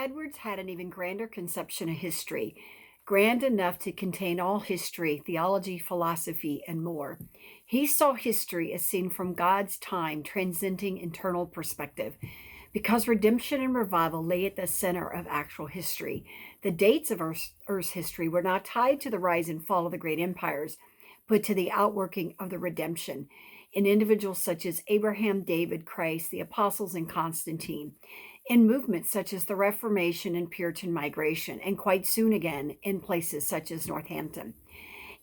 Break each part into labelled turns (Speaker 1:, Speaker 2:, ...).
Speaker 1: Edwards had an even grander conception of history, grand enough to contain all history, theology, philosophy, and more. He saw history as seen from God's time, transcending internal perspective. Because redemption and revival lay at the center of actual history, the dates of Earth's history were not tied to the rise and fall of the great empires, but to the outworking of the redemption in individuals such as Abraham, David, Christ, the apostles, and Constantine, in movements such as the Reformation and Puritan migration, and quite soon again in places such as Northampton.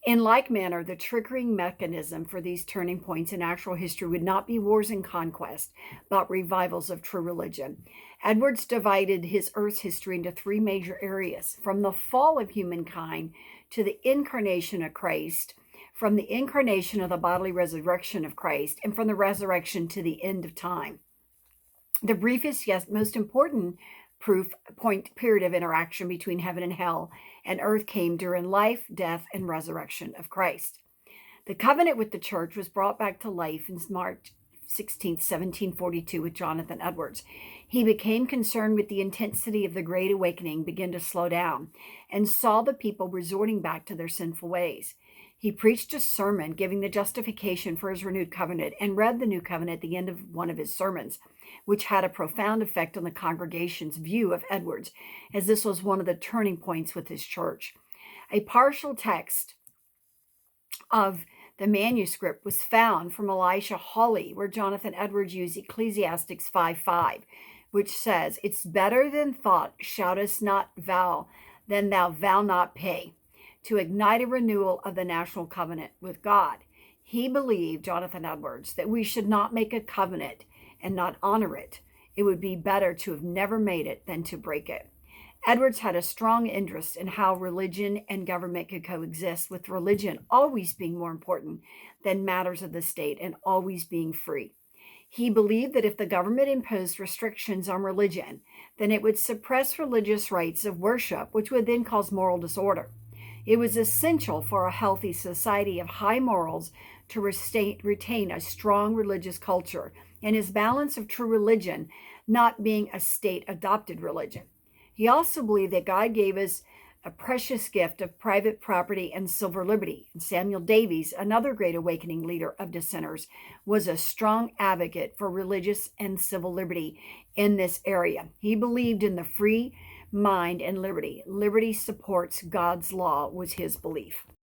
Speaker 1: In like manner, the triggering mechanism for these turning points in actual history would not be wars and conquest, but revivals of true religion. Edwards divided his Earth's history into three major areas: from the fall of humankind to the incarnation of Christ, from the incarnation of the bodily resurrection of Christ, and from the resurrection to the end of time. The briefest yet most important period of interaction between heaven and hell and earth came during life, death, and resurrection of Christ. The covenant with the church was brought back to life in March 16th, 1742 with Jonathan Edwards. He became concerned with the intensity of the Great Awakening begin to slow down and saw the people resorting back to their sinful ways. He preached a sermon giving the justification for his renewed covenant and read the new covenant at the end of one of his sermons, which had a profound effect on the congregation's view of Edwards, as this was one of the turning points with his church. A partial text of the manuscript was found from Elisha Hawley, where Jonathan Edwards used Ecclesiastes 5:5, which says, "It's better than thought, shoutest not vow, than thou vow not pay," to ignite a renewal of the national covenant with God. He believed, Jonathan Edwards, that we should not make a covenant and not honor it. It would be better to have never made it than to break it. Edwards had a strong interest in how religion and government could coexist, with religion always being more important than matters of the state and always being free. He believed that if the government imposed restrictions on religion, then it would suppress religious rites of worship, which would then cause moral disorder. It was essential for a healthy society of high morals to retain a strong religious culture, and his balance of true religion not being a state-adopted religion. He also believed that God gave us a precious gift of private property and civil liberty. And Samuel Davies, another great awakening leader of dissenters, was a strong advocate for religious and civil liberty in this area. He believed in the free mind and liberty. Liberty supports God's law was his belief.